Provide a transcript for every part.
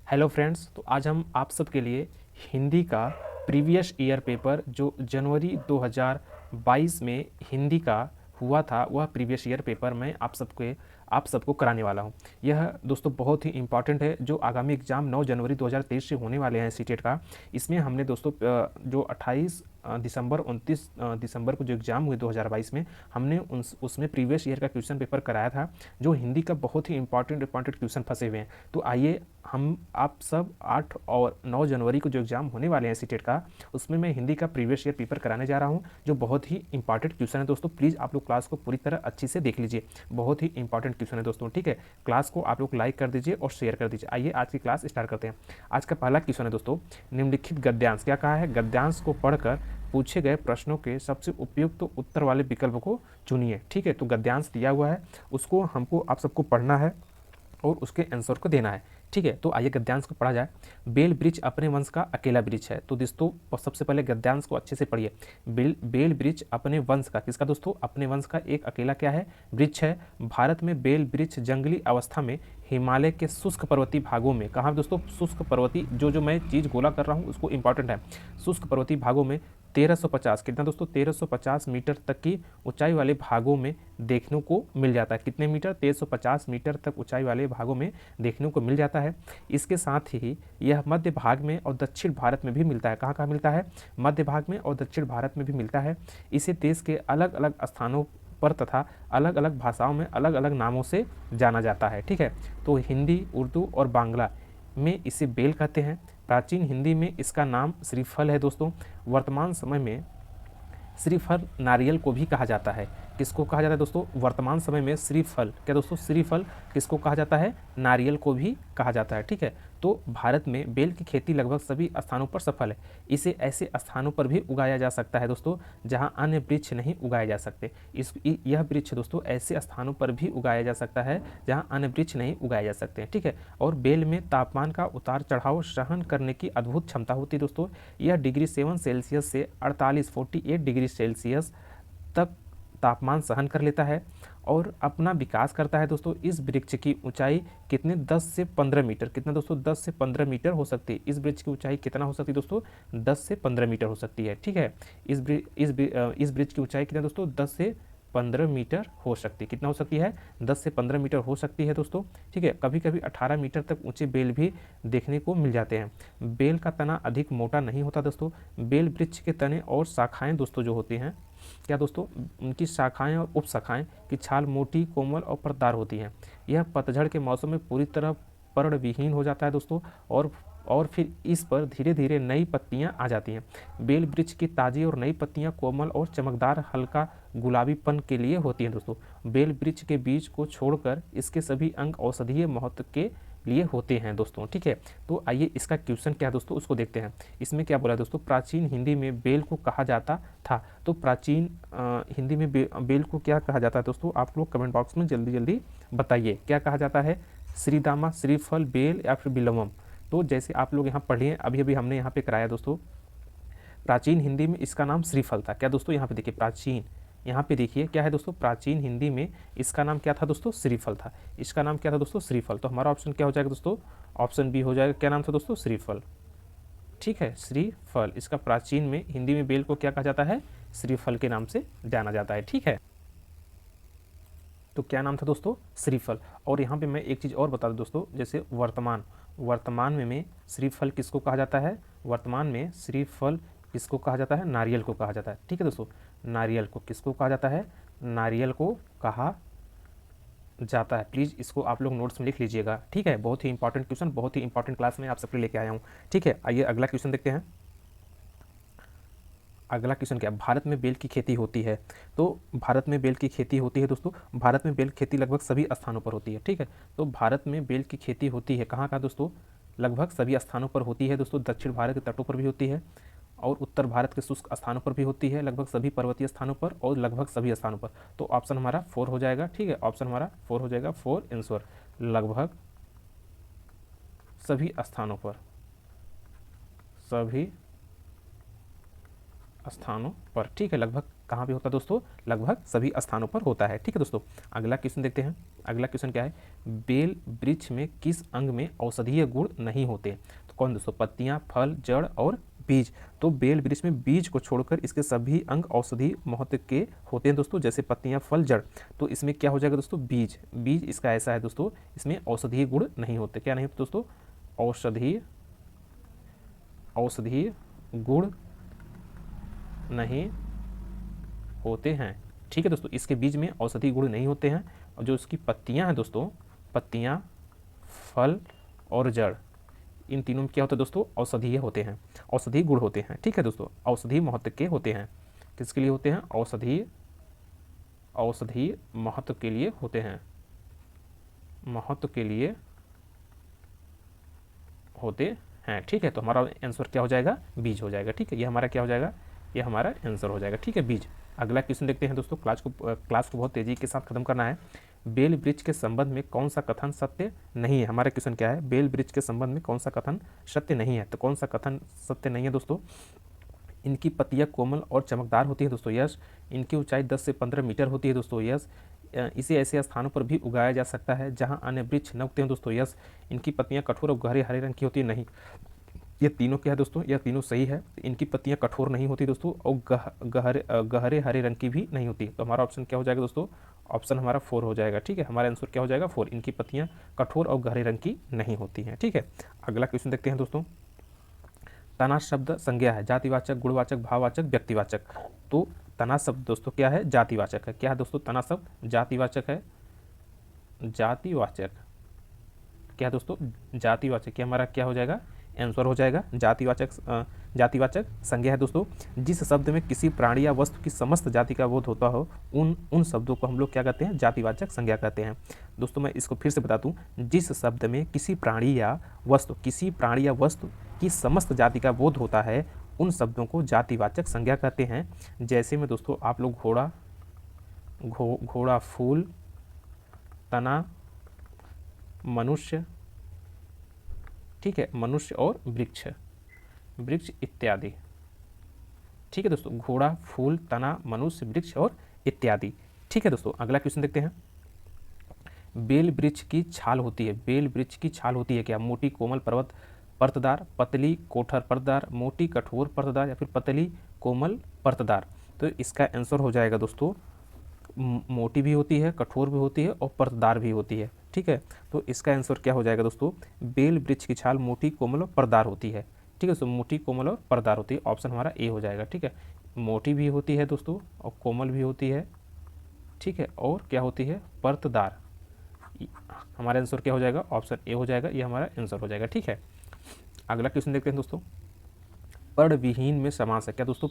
Hello friends, तो आज हम आप सबके लिए हिंदी का प्रीवियस ईयर पेपर जो जनवरी 2022 में हिंदी का हुआ था वह प्रीवियस ईयर पेपर मैं आप सबको कराने वाला हूं। यह दोस्तों बहुत ही इम्पॉर्टेंट है। जो आगामी एग्ज़ाम 9 जनवरी 2023 से होने वाले हैं सीटेट का, इसमें हमने दोस्तों जो 28 दिसंबर 29 दिसंबर को जो एग्ज़ाम हुए 2022 में, हमने उसमें प्रीवियस ईयर का क्वेश्चन पेपर कराया था, जो हिंदी का बहुत ही इंपॉर्टेंट क्वेश्चन फंसे हुए हैं। तो आइए हम आप सब 8 और 9 जनवरी को जो एग्ज़ाम होने वाले हैं सीटेट का, उसमें मैं हिंदी का प्रीवियस ईयर पेपर कराने जा रहा हूं, जो बहुत ही इंपॉर्टेंट क्वेश्चन है दोस्तों। प्लीज़ आप लोग क्लास को पूरी तरह अच्छी से देख लीजिए, बहुत ही इंपॉर्टेंट क्वेश्चन है दोस्तों। ठीक है, क्लास को आप लोग लाइक कर दीजिए और शेयर कर दीजिए। आइए आज की क्लास स्टार्ट करते हैं। आज का पहला क्वेश्चन है दोस्तों, निम्नलिखित गद्यांश, क्या कहा है, गद्यांश को पढ़कर पूछे गए प्रश्नों के सबसे उपयुक्त तो उत्तर वाले विकल्प को चुनिए। ठीक है, तो गद्यांश दिया हुआ है, उसको हमको आप सबको पढ़ना है और उसके आंसर को देना है। ठीक है, तो आइए गद्यांश को पढ़ा जाए। बेल वृक्ष अपने वंश का अकेला वृक्ष है। तो दोस्तों सबसे पहले गद्यांश को अच्छे से पढ़िए। बेल वृक्ष अपने वंश का, किसका दोस्तों, अपने वंश का एक अकेला क्या है, वृक्ष है। भारत में बेल वृक्ष जंगली अवस्था में हिमालय के शुष्क पर्वतीय भागों में, कहाँ दोस्तों, शुष्क पर्वतीय, जो मैं चीज़ गोला कर रहा हूँ उसको इंपॉर्टेंट है, शुष्क पर्वतीय भागों में 1350, कितना दोस्तों, 1350 मीटर तक की ऊंचाई वाले भागों में देखने को मिल जाता है। कितने मीटर, 1350 मीटर तक ऊंचाई वाले भागों में देखने को मिल जाता है। इसके साथ ही यह मध्य भाग में और दक्षिण भारत में भी मिलता है। कहाँ कहाँ मिलता है, मध्य भाग में और दक्षिण भारत में भी मिलता है। इसे देश के अलग अलग स्थानों पर तथा अलग अलग भाषाओं में अलग अलग नामों से जाना जाता है। ठीक है, तो हिंदी, उर्दू और बांग्ला में इसे बेल कहते हैं। प्राचीन हिंदी में इसका नाम श्रीफल है दोस्तों। वर्तमान समय में श्रीफल नारियल को भी कहा जाता है। किसको कहा जाता है दोस्तों, वर्तमान समय में श्रीफल, क्या दोस्तों, श्रीफल किसको कहा जाता है, नारियल को भी कहा जाता है। ठीक है, तो भारत में बेल की खेती लगभग सभी स्थानों पर सफल है। इसे ऐसे स्थानों पर भी उगाया जा सकता है दोस्तों जहां अन्य वृक्ष नहीं उगाए जा सकते। यह वृक्ष दोस्तों ऐसे स्थानों पर भी उगाया जा सकता है जहां अन्य वृक्ष नहीं उगाए जा सकते हैं। ठीक है, और बेल में तापमान का उतार चढ़ाव सहन करने की अद्भुत क्षमता होती है दोस्तों। यह डिग्री 7 सेल्सियस से 48 डिग्री सेल्सियस तक तापमान सहन कर लेता है और अपना विकास करता है दोस्तों। इस वृक्ष की ऊंचाई कितने, 10 से 15 मीटर, कितना दोस्तों, 10 से 15 मीटर हो सकती है। इस वृक्ष की ऊंचाई कितना हो सकती है दोस्तों, 10 से 15 मीटर हो सकती है। ठीक है, इस वृक्ष की ऊंचाई कितना दोस्तों, 10 से 15 मीटर हो सकती है। कितना हो सकती है, 10 से 15 मीटर हो सकती है दोस्तों। ठीक है, कभी कभी 18 मीटर तक ऊंचे बेल भी देखने को मिल जाते हैं। बेल का तना अधिक मोटा नहीं होता दोस्तों। बेल वृक्ष के तने और शाखाएं दोस्तों जो होती हैं, क्या दोस्तों, उनकी शाखाएं और उपशाखाएं की छाल मोटी, कोमल और परतदार होती हैं। यह पतझड़ के मौसम में पूरी तरह पर्णविहीन हो जाता है दोस्तों और फिर इस पर धीरे धीरे नई पत्तियां आ जाती हैं। बेल वृक्ष की ताज़ी और नई पत्तियां कोमल और चमकदार हल्का गुलाबीपन के लिए होती हैं दोस्तों। बेल वृक्ष के बीज को छोड़कर इसके सभी अंग औषधीय महत्व के लिए होते हैं दोस्तों। ठीक है, तो आइए इसका क्वेश्चन क्या है दोस्तों उसको देखते हैं। इसमें क्या बोला है दोस्तों, प्राचीन हिंदी में बेल को कहा जाता था। तो प्राचीन हिंदी में बेल को क्या कहा जाता है दोस्तों, आप लोग कमेंट बॉक्स में जल्दी जल्दी बताइए क्या कहा जाता है, श्रीदामा, श्रीफल, बेल या फिर बिल्वम। तो जैसे आप लोग यहाँ पढ़िए, अभी अभी हमने यहाँ पे कराया दोस्तों, प्राचीन हिंदी में इसका नाम श्रीफल था। क्या दोस्तों, यहाँ पे देखिए प्राचीन, यहाँ पे देखिए क्या है दोस्तों, प्राचीन हिंदी में इसका नाम क्या था दोस्तों, श्रीफल था। इसका नाम क्या था दोस्तों, श्रीफल। तो हमारा ऑप्शन क्या हो जाएगा दोस्तों, ऑप्शन बी हो जाएगा। क्या नाम था दोस्तों, श्रीफल। ठीक है, श्रीफल, इसका प्राचीन में हिंदी में बेल को क्या कहा जाता है, श्रीफल के नाम से जाना जाता है। ठीक है, तो क्या नाम था दोस्तों, श्रीफल। और यहाँ पे मैं एक चीज़ और बता दूँ दोस्तों, जैसे वर्तमान में श्रीफल किसको कहा जाता है, वर्तमान में श्रीफल किसको कहा जाता है, नारियल को कहा जाता है। ठीक है दोस्तों, नारियल को किसको कहा जाता है, नारियल को कहा जाता है। प्लीज़ इसको आप लोग नोट्स में लिख लीजिएगा। ठीक है, बहुत ही इंपॉर्टेंट क्वेश्चन, बहुत ही इंपॉर्टेंट क्लास में आप सबके लेके आया हूँ। ठीक है, आइए अगला क्वेश्चन देखते हैं। अगला क्वेश्चन क्या है, भारत में बेल की खेती होती है। तो भारत में बेल की खेती होती है दोस्तों, भारत में बेल खेती लगभग सभी स्थानों पर होती है। ठीक है, तो भारत में बेल की खेती होती है कहाँ कहाँ दोस्तों, लगभग सभी स्थानों पर होती है दोस्तों। दक्षिण भारत के तटों पर भी होती है और उत्तर भारत के शुष्क स्थानों पर भी होती है, लगभग सभी पर्वतीय स्थानों पर और लगभग सभी स्थानों पर। तो ऑप्शन हमारा 4 हो जाएगा। ठीक है, ऑप्शन हमारा 4 हो जाएगा, 4 आंसर, लगभग सभी स्थानों पर, सभी स्थानों पर। ठीक है, लगभग कहाँ पे होता है दोस्तों? लगभग सभी स्थानों पर होता है। ठीक है दोस्तों, अगला क्वेश्चन देखते हैं। अगला क्वेश्चन क्या है? बेल वृक्ष में किस अंग में औषधीय गुण नहीं होते? तो कौन दोस्तों? पत्तियां, फल, जड़ और बीज। तो बेल वृक्ष में बीज को छोड़कर इसके सभी अंग औषधि महत्व के होते हैं दोस्तों, जैसे पत्तियां, फल, जड़। तो इसमें क्या हो जाएगा दोस्तों? बीज। बीज इसका ऐसा है दोस्तों, इसमें औषधीय गुण नहीं होते। क्या नहीं होते दोस्तों? औषधीय गुण नहीं होते हैं। ठीक है दोस्तों, इसके बीज में औषधीय गुण नहीं होते हैं। और जो इसकी पत्तियां हैं दोस्तों, पत्तियां, फल और जड़, इन तीनों में क्या होता है दोस्तों? औषधीय होते हैं, औषधीय गुण होते हैं। ठीक है दोस्तों, औषधीय महत्व के होते हैं। किसके लिए होते हैं? औषधीय महत्व के लिए होते हैं, महत्व के लिए होते हैं। ठीक है, तो हमारा आंसर क्या हो जाएगा? बीज हो जाएगा। ठीक है, ये हमारा क्या हो जाएगा? ये हमारा आंसर हो जाएगा। ठीक है, बीज। अगला क्वेश्चन देखते हैं दोस्तों। क्लास को बहुत तेजी के साथ खत्म करना है। बेल वृक्ष के संबंध में कौन सा कथन सत्य नहीं है? हमारा क्वेश्चन क्या है? बेल वृक्ष के संबंध में कौन सा कथन सत्य नहीं है? तो कौन सा कथन सत्य नहीं है दोस्तों? इनकी पत्तियां कोमल और चमकदार होती है दोस्तों, यस। इनकी ऊंचाई 10 से 15 मीटर होती है दोस्तों, यस। इसे ऐसे स्थानों पर भी उगाया जा सकता है जहां अन्य वृक्ष न उगते हैं दोस्तों, यस। इनकी पत्तियां कठोर और गहरे हरे रंग की होती है, नहीं। ये तीनों क्या है दोस्तों? यह तीनों सही है। इनकी पत्तियां कठोर नहीं होती दोस्तों, और गहरे हरे रंग की भी नहीं होती। तो हमारा ऑप्शन क्या हो जाएगा दोस्तों? ऑप्शन हमारा 4 हो जाएगा। ठीक है, हमारा आंसर क्या हो जाएगा? 4। इनकी पत्तियां कठोर और गहरे रंग की नहीं होती हैं। ठीक है, अगला क्वेश्चन देखते हैं दोस्तों। तना शब्द संज्ञा है, जातिवाचक, गुणवाचक, भाववाचक, व्यक्तिवाचक। तो तना शब्द दोस्तों क्या है? जातिवाचक है। क्या है दोस्तों? तना शब्द जातिवाचक है, जातिवाचक। क्या है दोस्तों? जातिवाचक। क्या हमारा क्या हो जाएगा? आंसर हो जाएगा जातिवाचक संज्ञा है दोस्तों। जिस शब्द में किसी प्राणी या वस्तु की समस्त जाति का बोध होता हो, उन शब्दों को हम लोग क्या कहते हैं? जातिवाचक संज्ञा कहते हैं। दोस्तों मैं इसको फिर से बता दूं, जिस शब्द में किसी प्राणी या वस्तु की समस्त जाति का बोध होता है, उन शब्दों को जातिवाचक संज्ञा कहते हैं। जैसे में दोस्तों आप लोग घोड़ा, फूल, तना, मनुष्य, ठीक है, मनुष्य और वृक्ष इत्यादि। ठीक है दोस्तों, घोड़ा, फूल, तना, मनुष्य, वृक्ष और इत्यादि। ठीक है दोस्तों, अगला क्वेश्चन देखते हैं। बेल वृक्ष की छाल होती है, बेल वृक्ष की छाल होती है क्या? मोटी, कोमल, परतदार, पतली, कोठर परतदार, मोटी, कठोर परतदार, या फिर पतली, कोमल, परतदार। तो इसका आंसर हो जाएगा दोस्तों, मोटी भी होती है, कठोर भी होती है और परतदार भी होती है। ठीक है, तो इसका आंसर क्या हो जाएगा दोस्तों? बेल वृक्ष की छाल मोटी, कोमल और परतदार होती है। ठीक है, तो मोटी, कोमल और परतदार होती है। ऑप्शन हमारा ए हो जाएगा। ठीक है, मोटी भी होती है दोस्तों और कोमल भी होती है। ठीक है, और क्या होती है? परतदार। हमारा आंसर क्या हो जाएगा? ऑप्शन ए हो जाएगा, ये हमारा आंसर हो जाएगा। ठीक है, अगला क्वेश्चन देखते हैं दोस्तों। पर्ण विहीन में समास है क्या दोस्तों?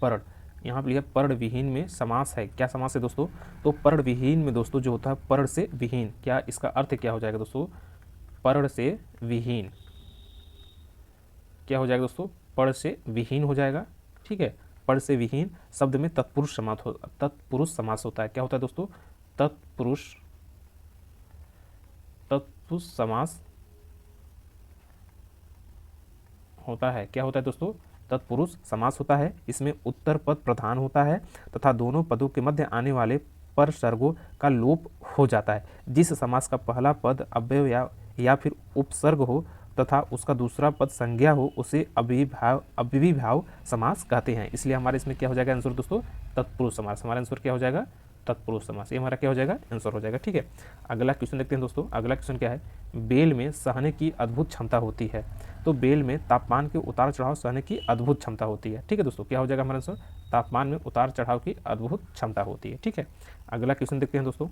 पर्ण, यहाँ पे लिखा पर्ण विहीन में समास है। क्या समास है दोस्तों? तो पर्ण विहीन में दोस्तों जो होता है पर्ण से विहीन, क्या इसका अर्थ क्या हो जाएगा दोस्तों? पर्ण से विहीन क्या हो जाएगा दोस्तों? पर्ण से विहीन हो जाएगा। ठीक है, पर्ण से विहीन शब्द में तत्पुरुष समास होता है। क्या होता है दोस्तों? तत्पुरुष समास होता है। क्या होता है दोस्तों? तत्पुरुष समास होता है। इसमें उत्तर पद प्रधान होता है तथा दोनों पदों के मध्य आने वाले परसर्गों का लोप हो जाता है। जिस समास का पहला पद अव्यय या फिर उपसर्ग हो तथा उसका दूसरा पद संज्ञा हो, उसे अव्ययीभाव समास कहते हैं। इसलिए हमारे इसमें क्या हो जाएगा आंसर दोस्तों? तत्पुरुष समास। हमारा आंसर क्या हो जाएगा? तत्पुरुष समास। ये हमारा क्या हो जाएगा? आंसर हो जाएगा। ठीक है, अगला क्वेश्चन देखते हैं दोस्तों। अगला क्वेश्चन क्या है? बेल में सहने की अद्भुत क्षमता होती है। तो बेल में तापमान के उतार चढ़ाव सहने की अद्भुत क्षमता होती है। ठीक है दोस्तों, क्या हो जाएगा हमारा आंसर? तापमान में उतार चढ़ाव की अद्भुत क्षमता होती है। ठीक है, अगला क्वेश्चन देखते हैं दोस्तों।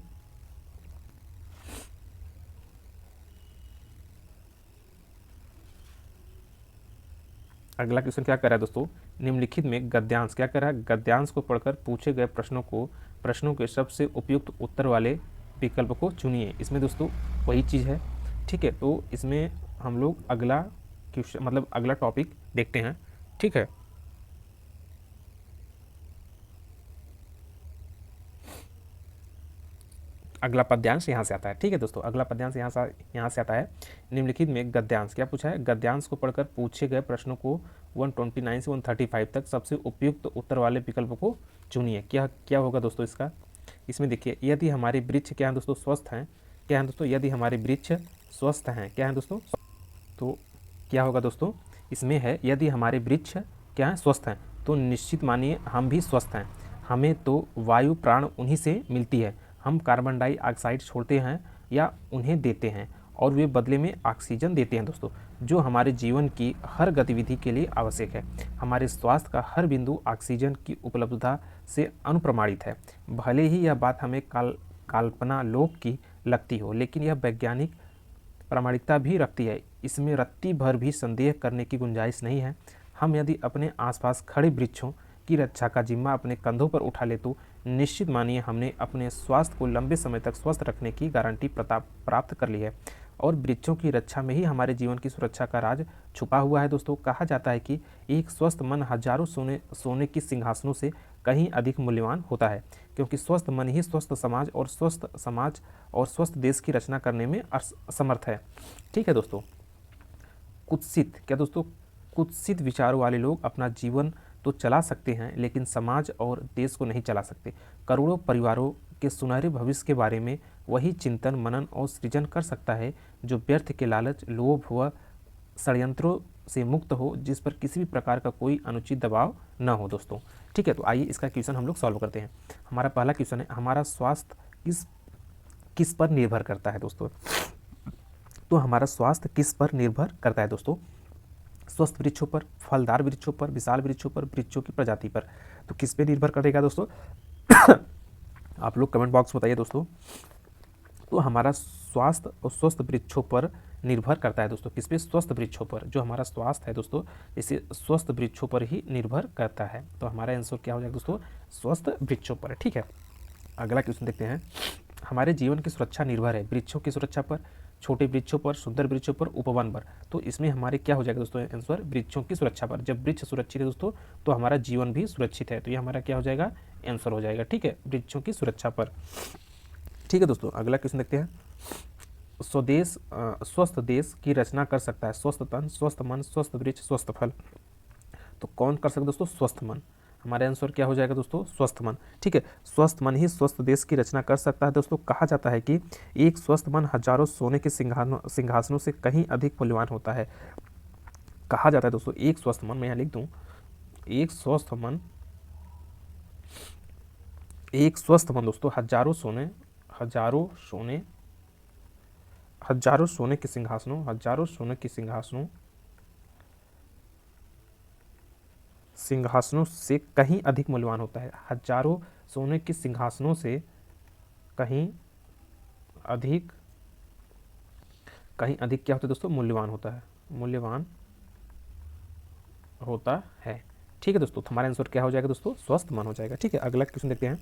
अगला क्वेश्चन क्या कर रहा है दोस्तों? निम्नलिखित में गद्यांश क्या कर रहा है? गद्यांश को पढ़कर पूछे गए प्रश्नों के सबसे उपयुक्त उत्तर वाले विकल्प को चुनिए। इसमें दोस्तों वही चीज़ है। ठीक है, तो इसमें हम लोग अगला क्वेश्चन मतलब अगला टॉपिक देखते हैं। ठीक है, अगला पद्यांश यहाँ से आता है। ठीक है दोस्तों, अगला पद्यांश यहाँ से आता है। निम्नलिखित में गद्यांश क्या पूछा है? गद्यांश को पढ़कर पूछे गए प्रश्नों को 129 से 135 तक सबसे उपयुक्त उत्तर वाले विकल्प को चुनिए। क्या क्या होगा दोस्तों इसका? इसमें देखिए, यदि हमारे वृक्ष क्या है दोस्तों, स्वस्थ हैं, क्या है दोस्तों, यदि हमारे वृक्ष स्वस्थ हैं, क्या है दोस्तों, तो क्या होगा दोस्तों, इसमें है यदि हमारे वृक्ष क्या हैं, स्वस्थ हैं, तो निश्चित मानिए हम भी स्वस्थ हैं। हमें तो वायु प्राण उन्हीं से मिलती है। हम कार्बन डाइऑक्साइड छोड़ते हैं या उन्हें देते हैं और वे बदले में ऑक्सीजन देते हैं दोस्तों, जो हमारे जीवन की हर गतिविधि के लिए आवश्यक है। हमारे स्वास्थ्य का हर बिंदु ऑक्सीजन की उपलब्धता से अनुप्रमाणित है। भले ही यह बात हमें काल्पना लोक की लगती हो, लेकिन यह वैज्ञानिक प्रामाणिकता भी रखती है। इसमें रत्ती भर भी संदेह करने की गुंजाइश नहीं है। हम यदि अपने आसपास खड़े वृक्षों की रक्षा का जिम्मा अपने कंधों पर उठा ले तो निश्चित मानिए हमने अपने स्वास्थ्य को लंबे समय तक स्वस्थ रखने की गारंटी प्राप्त कर ली है। और वृक्षों की रक्षा में ही हमारे जीवन की सुरक्षा का राज छुपा हुआ है दोस्तों। कहा जाता है कि एक स्वस्थ मन हजारों सोने की सिंहासनों से कहीं अधिक मूल्यवान होता है, क्योंकि स्वस्थ मन ही स्वस्थ समाज और स्वस्थ देश की रचना करने में असमर्थ है। ठीक है दोस्तों। कुत्सित विचारों वाले लोग अपना जीवन तो चला सकते हैं, लेकिन समाज और देश को नहीं चला सकते। करोड़ों परिवारों के सुनहरे भविष्य के बारे में वही चिंतन, मनन और सृजन कर सकता है जो व्यर्थ के लालच, लोभ व षड्यंत्रों से मुक्त हो, जिस पर किसी भी प्रकार का कोई अनुचित दबाव न हो दोस्तों। ठीक है, तो आइए इसका क्वेश्चन हम लोग सॉल्व करते हैं। हमारा पहला क्वेश्चन है, हमारा स्वास्थ्य किस पर निर्भर करता है दोस्तों? तो हमारा स्वास्थ्य किस पर निर्भर करता है दोस्तों? स्वस्थ वृक्षों पर, फलदार वृक्षों पर, विशाल वृक्षों पर, वृक्षों की प्रजाति पर। तो किस पे निर्भर करेगा दोस्तों? आप लोग कमेंट बॉक्स में बताइए दोस्तों। तो हमारा स्वास्थ्य और स्वस्थ वृक्षों पर निर्भर करता है दोस्तों। किस पे? स्वस्थ वृक्षों पर। जो हमारा स्वास्थ्य है दोस्तों, इसे स्वस्थ वृक्षों पर ही निर्भर करता है। तो हमारा आंसर क्या हो जाएगा दोस्तों? स्वस्थ वृक्षों पर। ठीक है, अगला क्वेश्चन देखते हैं। हमारे जीवन की सुरक्षा निर्भर है वृक्षों की सुरक्षा पर, छोटे वृक्षों पर, सुंदर वृक्षों पर, उपवन पर। तो इसमें हमारे क्या हो जाएगा दोस्तों आंसर? वृक्षों की सुरक्षा पर। जब वृक्ष सुरक्षित है दोस्तों, तो हमारा जीवन भी सुरक्षित है। तो ये हमारा क्या हो जाएगा? आंसर हो जाएगा। ठीक है, वृक्षों की सुरक्षा पर। ठीक है दोस्तों, अगला क्वेश्चन देखते हैं। स्वस्थ देश की रचना कर सकता है स्वस्थ तन, स्वस्थ मन, स्वस्थ वृक्ष, स्वस्थ फल। तो कौन कर सकता है दोस्तों? स्वस्थ मन। हमारे आंसर क्या हो जाएगा दोस्तों? स्वस्थ मन। ठीक है, स्वस्थ मन ही स्वस्थ देश की रचना कर सकता है दोस्तों। कहा जाता है कि एक स्वस्थ मन हजारों सोने के सिंहासनों से कहीं अधिक मूल्यवान होता है। कहा जाता है दोस्तों, एक स्वस्थ मन, मैं यहाँ लिख दूं, एक स्वस्थ मन दोस्तों हजारों सोने के सिंहासनों से कहीं अधिक मूल्यवान होता है। हजारों सोने के सिंहासनों से कहीं अधिक क्या होता है दोस्तों? मूल्यवान होता है। ठीक है दोस्तों, तो हमारा आंसर क्या हो जाएगा दोस्तों? स्वस्थ मन हो जाएगा। ठीक है, अगला क्वेश्चन देखते हैं।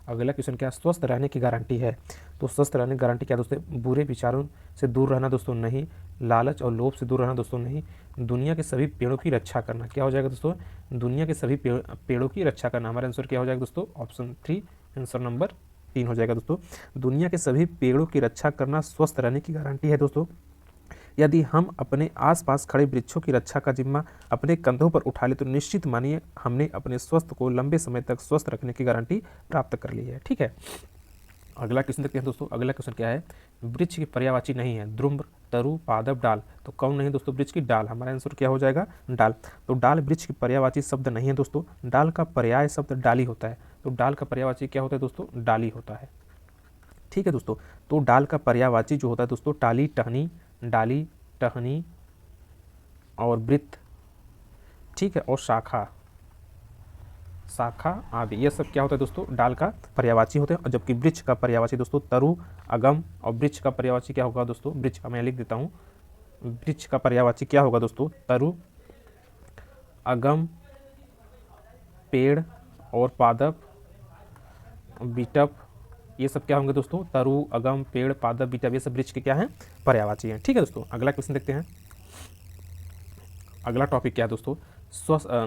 अगला क्वेश्चन क्या? स्वस्थ रहने की गारंटी है। तो स्वस्थ रहने की गारंटी क्या दोस्तों? बुरे विचारों से दूर रहना दोस्तों, नहीं। लालच और लोभ से दूर रहना दोस्तों, नहीं। दुनिया के सभी पेड़ों की रक्षा करना। क्या हो जाएगा दोस्तों? दुनिया के सभी पेड़ों की रक्षा करना। हमारा आंसर क्या हो जाएगा दोस्तों? ऑप्शन 3, आंसर नंबर 3 हो जाएगा दोस्तों। दुनिया के सभी पेड़ों की रक्षा करना स्वस्थ रहने की गारंटी है दोस्तों। यदि हम अपने आसपास खड़े वृक्षों की रक्षा का जिम्मा अपने कंधों पर उठा ले तो निश्चित मानिए हमने अपने स्वास्थ्य को लंबे समय तक स्वस्थ रखने की गारंटी प्राप्त कर ली है। ठीक है, अगला क्वेश्चन देखते हैं दोस्तों। अगला क्वेश्चन क्या है? वृक्ष की पर्यायवाची नहीं है द्रुम, तरु, पादप, डाल। तो कौन नहीं दोस्तों? वृक्ष की डाल। हमारा आंसर क्या हो जाएगा? डाल। तो डाल वृक्ष की पर्यायवाची शब्द नहीं है दोस्तों। डाल का पर्याय शब्द डाली होता है। तो डाल का पर्यायवाची क्या होता है दोस्तों? डाली होता है। ठीक है दोस्तों, तो डाल का पर्यायवाची जो होता है दोस्तों, टाली, टहनी, डाली, टहनी और वृत्त। ठीक है, और शाखा आदि, ये सब क्या होता है दोस्तों? डाल का पर्यायवाची होते हैं। और जबकि वृक्ष का पर्यायवाची दोस्तों तरु, अगम, और वृक्ष का पर्यायवाची क्या होगा दोस्तों? वृक्ष का मैं लिख देता हूँ। वृक्ष का पर्यायवाची क्या होगा दोस्तों? तरु, अगम, पेड़ और पादप, बीटप, ये सब क्या होंगे दोस्तों? तरु, अगम, पेड़, पादप, बीटप, ये सब वृक्ष के क्या हैं? पर्यायवाची हैं। ठीक है दोस्तों, अगला क्वेश्चन देखते हैं। अगला टॉपिक क्या है दोस्तों?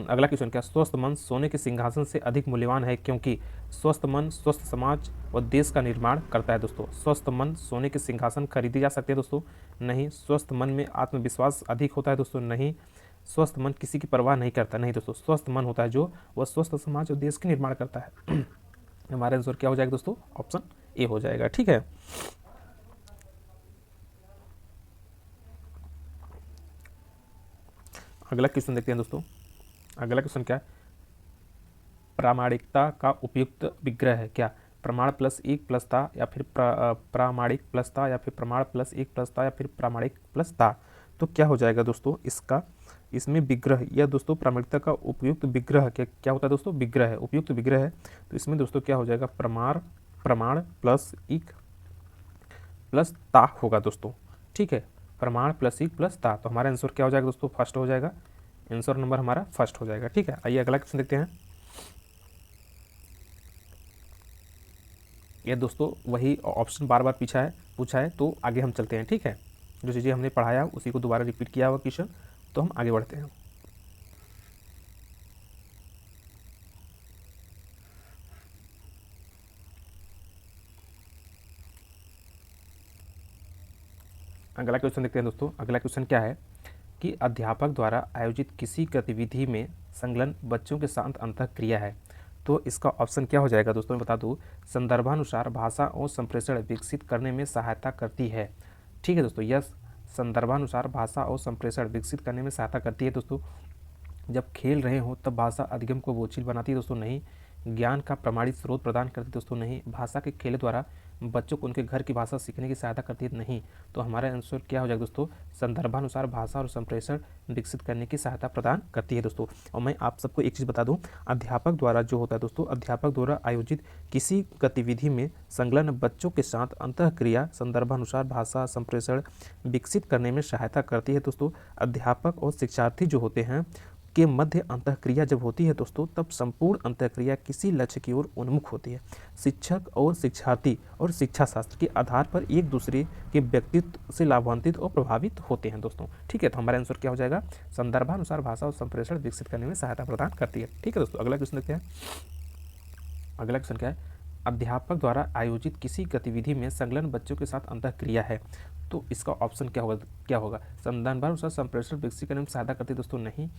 अगला क्वेश्चन क्या? स्वस्थ मन सोने के सिंहासन से अधिक मूल्यवान है क्योंकि स्वस्थ मन स्वस्थ समाज और देश का निर्माण करता है दोस्तों। स्वस्थ मन सोने के सिंहासन खरीदे जा सकते हैं दोस्तों, नहीं। स्वस्थ मन में आत्मविश्वास अधिक होता है दोस्तों, नहीं। स्वस्थ मन किसी की परवाह नहीं करता, नहीं दोस्तों, स्वस्थ मन होता है जो, वह स्वस्थ समाज और देश के निर्माण करता है। हमारा आंसर क्या हो जाएगा दोस्तों, ऑप्शन ए हो जाएगा। ठीक है, अगला क्वेश्चन देखते हैं दोस्तों। अगला क्वेश्चन क्या है, प्रामाणिकता का उपयुक्त विग्रह है क्या? प्रमाण प्लस एक प्लस था, या फिर प्रामाणिक प्लस था, या फिर प्रमाण प्लस एक प्लस था, या फिर प्रामाणिक प्लस था। तो क्या हो जाएगा दोस्तों इसका, इसमें विग्रह, या दोस्तों प्रामाणिकता का उपयुक्त विग्रह क्या क्या होता है दोस्तों, विग्रह है, उपयुक्त विग्रह है। तो इसमें दोस्तों क्या हो जाएगा, प्रमाण प्लस एक प्लस ता होगा दोस्तों। ठीक है, प्रमाण प्लस एक प्लस ता, तो हमारा आंसर क्या हो जाएगा दोस्तों, फर्स्ट हो जाएगा, आंसर नंबर हमारा फर्स्ट हो जाएगा। ठीक है, आइए अगला क्वेश्चन देखते हैं। ये दोस्तों वही ऑप्शन बार बार पूछा है, तो आगे हम चलते हैं। ठीक है, जो चीज़ें हमने पढ़ाया उसी को दोबारा रिपीट किया हुआ क्वेश्चन, तो हम आगे बढ़ते हैं। अगला क्वेश्चन देखते हैं दोस्तों। अगला क्वेश्चन क्या है कि अध्यापक द्वारा आयोजित किसी गतिविधि में संलग्न बच्चों के साथ अंतःक्रिया है। तो इसका ऑप्शन क्या हो जाएगा दोस्तों, मैं बता दूं, संदर्भानुसार भाषा और संप्रेषण विकसित करने में सहायता करती है। ठीक है दोस्तों, यह संदर्भानुसार भाषा और संप्रेषण विकसित करने में सहायता करती है दोस्तों। जब खेल रहे हो तब भाषा अधिगम को बोझिल बनाती है दोस्तों, नहीं। ज्ञान का प्रमाणित स्रोत प्रदान करती है दोस्तों, नहीं। भाषा के खेल द्वारा बच्चों को उनके घर की भाषा सीखने की सहायता करती है, नहीं। तो हमारा आंसर क्या हो जाएगा दोस्तों, संदर्भानुसार भाषा और संप्रेषण विकसित करने की सहायता प्रदान करती है दोस्तों। और मैं आप सबको एक चीज़ बता दूं, अध्यापक द्वारा जो होता है दोस्तों, अध्यापक द्वारा आयोजित किसी गतिविधि में संलग्न बच्चों के साथ अंतःक्रिया संदर्भानुसार भाषा संप्रेषण विकसित करने में सहायता करती है दोस्तों। अध्यापक और शिक्षार्थी जो होते हैं के मध्य अंतःक्रिया जब होती है दोस्तों, तब संपूर्ण अंतःक्रिया किसी लक्ष्य की ओर उन्मुख होती है। शिक्षक और शिक्षार्थी और शिक्षा शास्त्र के आधार पर एक दूसरे के व्यक्तित्व से लाभान्वित और प्रभावित होते हैं दोस्तों। ठीक है, तो हमारा आंसर क्या हो जाएगा, संदर्भानुसार भाषा और संप्रेषण विकसित करने में सहायता प्रदान करती है। ठीक है दोस्तों, अगला क्वेश्चन देखते हैं। अगला क्वेश्चन क्या है, अध्यापक द्वारा आयोजित किसी गतिविधि में संलग्न बच्चों के साथ अंतःक्रिया है। तो इसका ऑप्शन क्या होगा, संदर्भानुसार संप्रेषण विकसित करने में सहायता करती है दोस्तों, नहीं।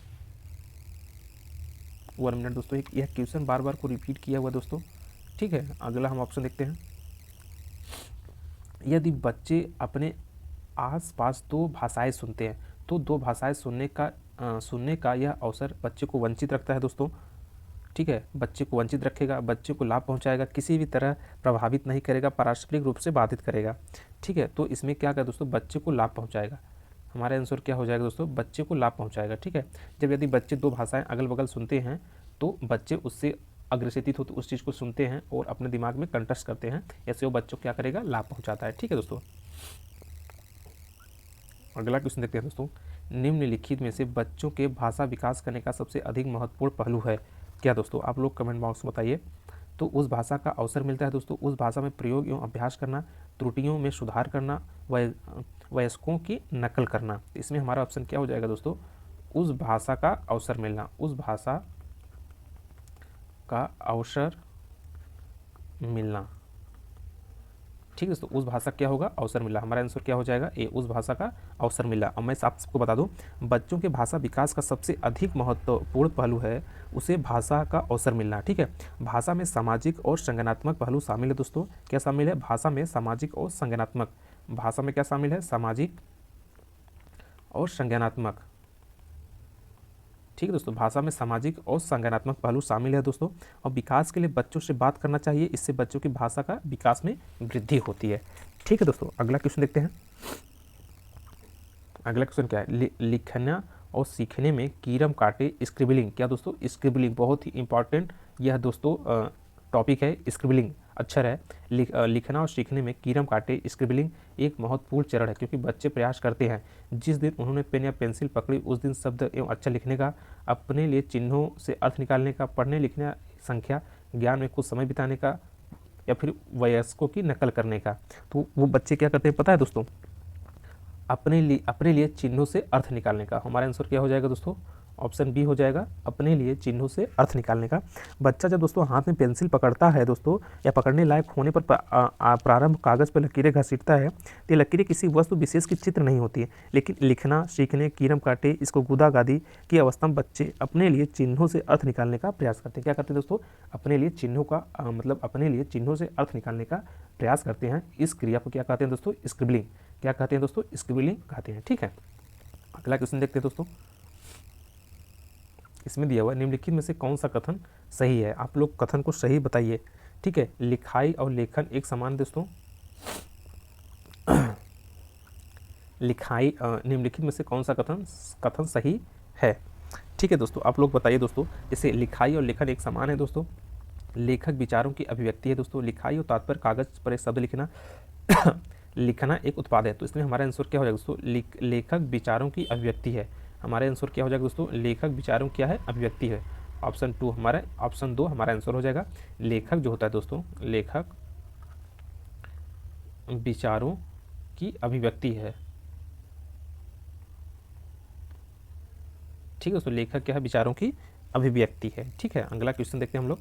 1 मिनट दोस्तों, यह क्वेश्चन बार बार को रिपीट किया हुआ दोस्तों। ठीक है, अगला हम ऑप्शन देखते हैं। यदि बच्चे अपने आसपास दो भाषाएं सुनते हैं, तो दो भाषाएं सुनने का यह अवसर बच्चे को वंचित रखता है दोस्तों। ठीक है, बच्चे को वंचित रखेगा, बच्चे को लाभ पहुंचाएगा, किसी भी तरह प्रभावित नहीं करेगा, पारस्परिक रूप से बाधित करेगा। ठीक है, तो इसमें क्या करें दोस्तों, बच्चे को लाभ पहुंचाएगा। हमारा आंसर क्या हो जाएगा दोस्तों, बच्चे को लाभ पहुंचाएगा। ठीक है, जब यदि बच्चे दो भाषाएं अगल बगल सुनते हैं तो बच्चे उससे अग्रसित होते, उस चीज़ को सुनते हैं और अपने दिमाग में कंठस्थ करते हैं, ऐसे वो बच्चों को क्या करेगा, लाभ पहुंचाता है। ठीक है दोस्तों, अगला क्वेश्चन देखते हैं दोस्तों। निम्नलिखित में से बच्चों के भाषा विकास करने का सबसे अधिक महत्वपूर्ण पहलू है क्या दोस्तों, आप लोग कमेंट बॉक्स में बताइए। तो उस भाषा का अवसर मिलता है दोस्तों, उस भाषा में प्रयोग एवं अभ्यास करना, त्रुटियों में सुधार करना, वयस्कों की नकल करना। इसमें हमारा ऑप्शन क्या हो जाएगा दोस्तों, उस भाषा का अवसर मिलना, उस भाषा का अवसर मिलना। ठीक है दोस्तों, उस भाषा क्या होगा, अवसर मिला। हमारा आंसर क्या हो जाएगा, ए, उस भाषा का अवसर मिला। और मैं आप सबको बता दूं, बच्चों के भाषा विकास का सबसे अधिक महत्वपूर्ण पहलू है उसे भाषा का अवसर मिलना। ठीक है, भाषा में सामाजिक और संज्ञानात्मक पहलू शामिल है दोस्तों। क्या शामिल है, भाषा में सामाजिक और संज्ञानात्मक, भाषा में क्या शामिल है, सामाजिक और संज्ञानात्मक। ठीक है दोस्तों, भाषा में सामाजिक और संज्ञानात्मक पहलू शामिल है दोस्तों। और विकास के लिए बच्चों से बात करना चाहिए, इससे बच्चों की भाषा का विकास में वृद्धि होती है। ठीक है दोस्तों, अगला क्वेश्चन देखते हैं। अगला क्वेश्चन क्या है, लिखना और सीखने में कीरम काटे स्क्रिबलिंग। क्या दोस्तों, स्क्रिबलिंग बहुत ही इंपॉर्टेंट यह दोस्तों टॉपिक है। स्क्रिबलिंग अक्षर है, लिखना और सीखने में कीरम काटे स्क्रिबलिंग एक महत्वपूर्ण चरण है, क्योंकि बच्चे प्रयास करते हैं। जिस दिन उन्होंने पेन या पेंसिल पकड़ी उस दिन शब्द एवं अक्षर लिखने का, अपने लिए चिन्हों से अर्थ निकालने का, पढ़ने लिखने संख्या ज्ञान में कुछ समय बिताने का, या फिर वयस्कों की नकल करने का। तो वो बच्चे क्या करते हैं पता है दोस्तों, अपने लिए चिन्हों से अर्थ निकालने का। हमारा आंसर क्या हो जाएगा दोस्तों, ऑप्शन बी हो जाएगा अपने लिए चिन्हों से अर्थ निकालने का। बच्चा जब दोस्तों हाथ में पेंसिल पकड़ता है दोस्तों या पकड़ने लायक होने पर प्रारंभ कागज़ पर लकीरें घसीटता है तो ये लकीरें किसी वस्तु विशेष की चित्र नहीं होती है, लेकिन लिखना सीखने, कीरम काटे, इसको गुदा गादी की अवस्था में बच्चे अपने लिए चिन्हों से अर्थ निकालने का प्रयास करते हैं। क्या करते हैं दोस्तों? अपने लिए चिन्हों का मतलब अपने लिए चिन्हों से अर्थ निकालने का प्रयास करते हैं। इस क्रिया को क्या कहते हैं दोस्तों? स्क्रिबलिंग। क्या कहते हैं दोस्तों? स्क्रिबलिंग कहते हैं। ठीक है, अगला क्वेश्चन देखते हैं दोस्तों। इसमें दिया हुआ निम्नलिखित में से कौन सा कथन सही है? आप लोग कथन को सही बताइए। ठीक है, लिखाई और लेखन एक समान दोस्तों। लिखाई निम्नलिखित में से कौन सा कथन सही है? ठीक है दोस्तों, आप लोग बताइए दोस्तों। जैसे लिखाई और लेखन एक समान है दोस्तों, लेखक विचारों की अभिव्यक्ति है दोस्तों, लिखाई और तात्पर्य कागज पर एक शब्द लिखना लिखना एक उत्पाद है। तो इसमें हमारा आंसर क्या हो जाएगा दोस्तों? लेखक विचारों की अभिव्यक्ति है। हमारा आंसर क्या हो जाएगा दोस्तों? लेखक विचारों क्या है? अभिव्यक्ति है। ऑप्शन 2 हमारा, ऑप्शन 2 हमारा आंसर हो जाएगा। लेखक जो होता है दोस्तों, लेखक विचारों की अभिव्यक्ति है। ठीक है दोस्तों, लेखक क्या है? विचारों की अभिव्यक्ति है। ठीक है, अगला क्वेश्चन देखते हैं हम लोग।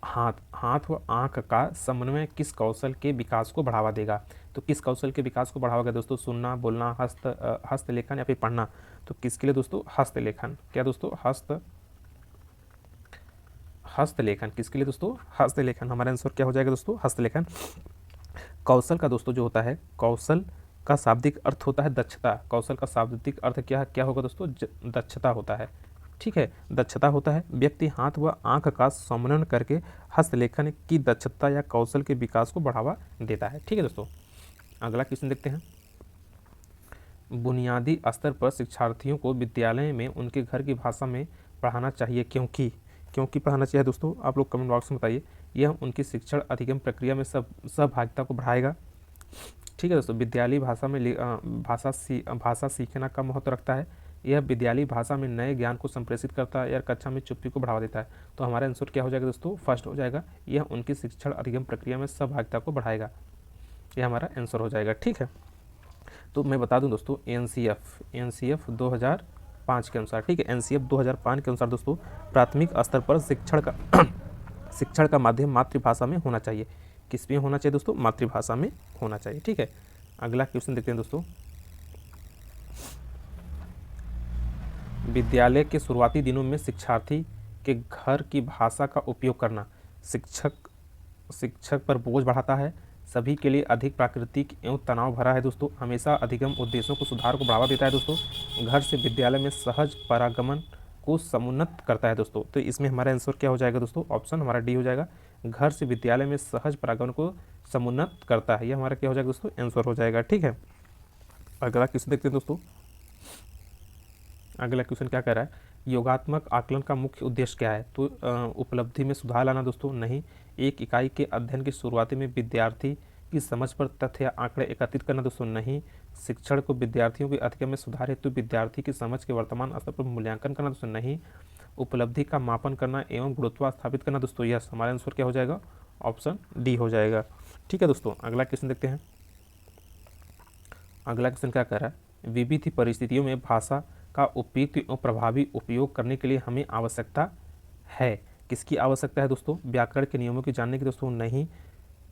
हाथ व आंख का समन्वय किस कौशल के विकास को बढ़ावा देगा? तो किस कौशल के विकास को बढ़ावा देगा दोस्तों? सुनना, बोलना, हस्तलेखन या फिर पढ़ना? तो किसके लिए दोस्तों? हस्तलेखन। क्या दोस्तों? हस्तलेखन। किसके लिए दोस्तों? हस्तलेखन। हमारा आंसर क्या हो जाएगा दोस्तों? हस्तलेखन। कौशल का दोस्तों जो होता है, कौशल का शाब्दिक अर्थ होता है दक्षता। कौशल का शाब्दिक अर्थ क्या होगा दोस्तों? दक्षता होता है। ठीक है, दक्षता होता है। व्यक्ति हाथ व आंख का समन्वय करके हस्तलेखन की दक्षता या कौशल के विकास को बढ़ावा देता है। ठीक है दोस्तों, अगला क्वेश्चन देखते हैं। बुनियादी स्तर पर शिक्षार्थियों को विद्यालय में उनके घर की भाषा में पढ़ाना चाहिए, क्योंकि पढ़ाना चाहिए दोस्तों? आप लोग कमेंट बॉक्स में बताइए। यह उनकी शिक्षण अधिगम प्रक्रिया में सहभागिता को बढ़ाएगा। ठीक है दोस्तों, विद्यालय भाषा में भाषा सीखना का महत्व रखता है। यह विद्यालय भाषा में नए ज्ञान को संप्रेषित करता है या कक्षा में चुप्पी को बढ़ावा देता है। तो हमारा आंसर क्या हो जाएगा दोस्तों? फर्स्ट हो जाएगा। यह उनकी शिक्षण अधिगम प्रक्रिया में सहभागिता को बढ़ाएगा। यह हमारा आंसर हो जाएगा। ठीक है, तो मैं बता दूं दोस्तों, एनसीएफ 2005 के अनुसार, ठीक है, एनसीएफ 2005 के अनुसार दोस्तों प्राथमिक स्तर पर शिक्षण का माध्यम मातृभाषा में होना चाहिए। किस में होना चाहिए दोस्तों? मातृभाषा में होना चाहिए। ठीक है, अगला क्वेश्चन देखते हैं दोस्तों। विद्यालय के शुरुआती दिनों में शिक्षार्थी के घर की भाषा का उपयोग करना शिक्षक पर बोझ बढ़ाता है, सभी के लिए अधिक प्राकृतिक एवं तनाव भरा है दोस्तों, हमेशा अधिगम उद्देश्यों को सुधार को बढ़ावा देता है दोस्तों, घर से विद्यालय में सहज परागमन को समुन्नत करता है दोस्तों। तो इसमें हमारा आंसर क्या हो जाएगा दोस्तों? ऑप्शन हमारा डी हो जाएगा। घर से विद्यालय में सहज परागमन को समुन्नत करता है। यह हमारा क्या हो जाएगा दोस्तों? आंसर हो जाएगा। ठीक है, अगला क्वेश्चन देखते हैं दोस्तों। अगला क्वेश्चन क्या कह रहा है? योगात्मक आकलन का मुख्य उद्देश्य क्या है? तो उपलब्धि में सुधार लाना दोस्तों? नहीं। एक इकाई के अध्ययन की शुरुआती में विद्यार्थी की समझ पर तथ्य या आंकड़े एकत्रित करना दोस्तों? नहीं। शिक्षण को विद्यार्थियों के अधिगम में सुधार हेतु विद्यार्थी की समझ के वर्तमान स्तर पर मूल्यांकन करना दोस्तों? नहीं। उपलब्धि का मापन करना एवं गुणवत्ता स्थापित करना दोस्तों? यस, हमारा आंसर क्या हो जाएगा? ऑप्शन डी हो जाएगा। ठीक है दोस्तों, अगला क्वेश्चन देखते हैं। अगला क्वेश्चन क्या कह रहा है? विविध परिस्थितियों में भाषा का उपयुक्त एवं प्रभावी उपयोग करने के लिए हमें आवश्यकता है। किसकी आवश्यकता है दोस्तों? व्याकरण के नियमों की जानने की दोस्तों? नहीं।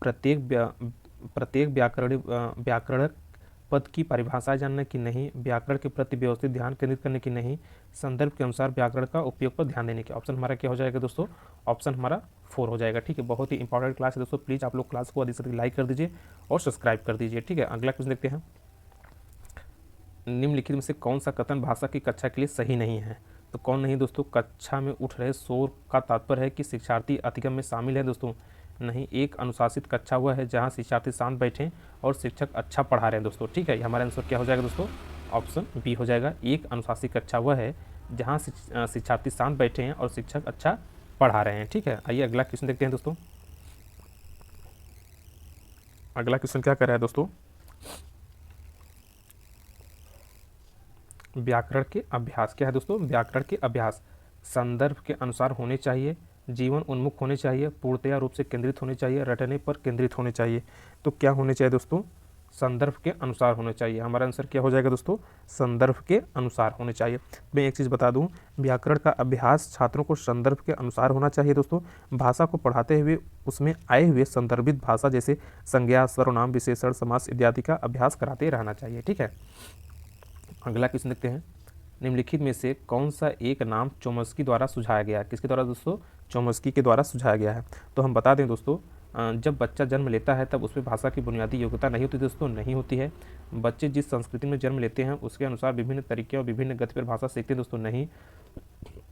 प्रत्येक व्याकरणक पद की परिभाषा जानने की? नहीं। व्याकरण के प्रति व्यवस्थित ध्यान केंद्रित करने की? नहीं। संदर्भ के अनुसार व्याकरण का उपयोग पर ध्यान देने की? ऑप्शन हमारा क्या हो जाएगा दोस्तों? ऑप्शन हमारा 4 हो जाएगा। ठीक है, बहुत ही इंपॉर्टेंट क्लास है दोस्तों, प्लीज़ आप लोग क्लास को अधिक से अधिक लाइक कर दीजिए और सब्सक्राइब कर दीजिए। ठीक है, अगला क्वेश्चन देखते हैं। निम्नलिखित में से कौन सा कथन भाषा की कक्षा के लिए सही नहीं है? तो कौन नहीं दोस्तों? कक्षा में उठ रहे शोर का तात्पर्य है कि शिक्षार्थी अधिगम में शामिल है दोस्तों? नहीं। एक अनुशासित कक्षा वह है जहां शिक्षार्थी शांत बैठे और शिक्षक अच्छा पढ़ा रहे हैं दोस्तों? ठीक है, हमारा आंसर क्या हो जाएगा दोस्तों? ऑप्शन बी हो जाएगा। एक अनुशासित कक्षा वह है जहाँ शिक्षार्थी शांत बैठे हैं और शिक्षक अच्छा पढ़ा रहे हैं। ठीक है, आइए अगला क्वेश्चन देखते हैं दोस्तों। अगला क्वेश्चन क्या कर रहा है दोस्तों? व्याकरण के अभ्यास। क्या है दोस्तों? व्याकरण के अभ्यास संदर्भ के अनुसार होने चाहिए, जीवन उन्मुख होने चाहिए, पूर्णतया रूप से केंद्रित होने चाहिए, रटने पर केंद्रित होने चाहिए। तो क्या होने चाहिए दोस्तों? संदर्भ के अनुसार होने चाहिए। हमारा आंसर क्या हो जाएगा दोस्तों, संदर्भ के अनुसार होने चाहिए। मैं एक चीज़ बता दूं, व्याकरण का अभ्यास छात्रों को संदर्भ के अनुसार होना चाहिए दोस्तों। भाषा को पढ़ाते हुए उसमें आए हुए संदर्भित भाषा जैसे संज्ञा, सर्वनाम, विशेषण, समास इत्यादि का अभ्यास कराते रहना चाहिए। ठीक है, अगला क्वेश्चन देखते हैं। निम्नलिखित में से कौन सा एक नाम चोम्स्की द्वारा सुझाया गया है? किसके द्वारा दोस्तों? चोम्स्की के द्वारा सुझाया गया है। तो हम बता दें दोस्तों, जब बच्चा जन्म लेता है तब उसमें भाषा की बुनियादी योग्यता नहीं होती दोस्तों, नहीं होती है। बच्चे जिस संस्कृति में जन्म लेते हैं उसके अनुसार विभिन्न तरीके और विभिन्न गति पर भाषा सीखते हैं दोस्तों, नहीं।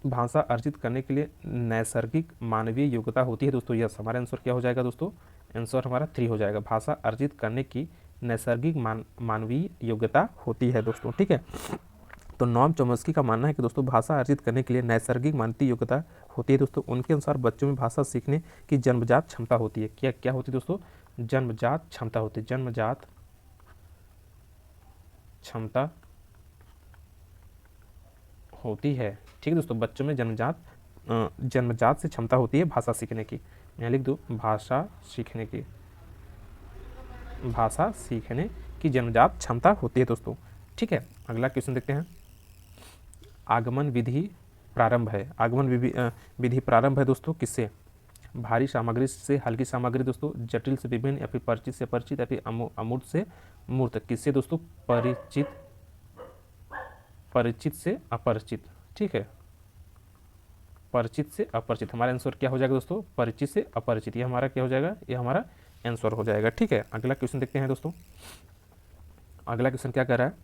भाषा अर्जित करने के लिए नैसर्गिक मानवीय योग्यता होती है दोस्तों। यस, हमारा आंसर क्या हो जाएगा दोस्तों? आंसर हमारा 3 हो जाएगा। भाषा अर्जित करने की नैसर्गिक मानवीय योग्यता होती है दोस्तों। ठीक है, तो नॉम चोम्स्की का मानना है कि दोस्तों भाषा अर्जित करने के लिए नैसर्गिक मानवीय योग्यता होती है दोस्तों। उनके अनुसार बच्चों में भाषा सीखने की जन्मजात क्षमता होती है। क्या क्या होती है दोस्तों? जन्मजात क्षमता होती है, जन्मजात क्षमता होती है। ठीक है दोस्तों, बच्चों में जन्मजात से क्षमता होती है भाषा सीखने की। यहाँ लिख दो, भाषा सीखने की जन्मजात क्षमता होती है दोस्तों। ठीक है, अगला क्वेश्चन देखते हैं। आगमन विधि प्रारंभ है। आगमन विधि प्रारंभ है दोस्तों किससे? भारी सामग्री से हल्की सामग्री दोस्तों, जटिल से विभिन्न, या फिर परिचित से परिचित, या फिर अमूर्त से मूर्त। किससे दोस्तों? परिचित से अपरिचित। ठीक है, परिचित से अपरिचित। हमारा आंसर क्या हो जाएगा दोस्तों? परिचित से अपरिचित। ये हमारा क्या हो जाएगा? ये हमारा आंसर हो जाएगा। ठीक है, अगला क्वेश्चन देखते हैं दोस्तों। अगला क्वेश्चन क्या कह रहा है?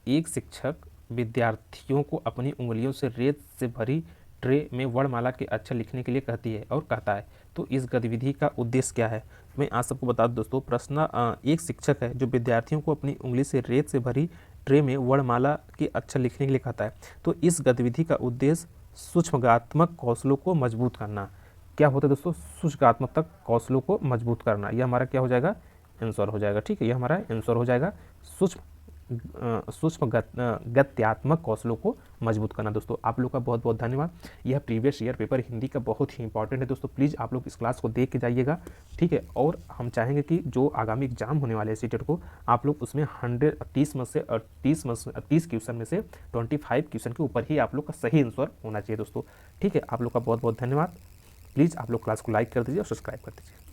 एक शिक्षक विद्यार्थियों को अपनी उंगलियों से रेत से भरी ट्रे में वर्णमाला के अक्षर लिखने के लिए कहती है और कहता है, तो इस गतिविधि का उद्देश्य क्या है? मैं आज सबको बता दूं दोस्तों, प्रश्न एक शिक्षक है जो विद्यार्थियों को अपनी उंगली से रेत से भरी ट्रे में वर्णमाला के अक्षर लिखने के लिए कहता है, तो इस गतिविधि का उद्देश्य सूक्ष्मगात्मक कौशलों को मजबूत करना। क्या होता है दोस्तों? सूक्ष्मगात्मक कौशलों को मजबूत करना। यह हमारा क्या हो जाएगा? आंसर हो जाएगा। ठीक है, यह हमारा आंसर हो जाएगा, सूक्ष्म गत्यात्मक कौशलों को मजबूत करना। दोस्तों आप लोग का बहुत बहुत धन्यवाद। यह प्रीवियस ईयर पेपर हिंदी का बहुत ही इंपॉर्टेंट है दोस्तों, प्लीज़ आप लोग इस क्लास को देख के जाइएगा। ठीक है, और हम चाहेंगे कि जो आगामी एग्जाम होने वाले हैं सीटेट को, आप लोग उसमें 30 में से 30 क्वेश्चन में से 25 क्वेश्चन के ऊपर ही आप लोग का सही आंसर होना चाहिए दोस्तों। ठीक है, आप लोग का बहुत बहुत धन्यवाद। प्लीज़ आप लोग क्लास को लाइक कर दीजिए और सब्सक्राइब कर दीजिए।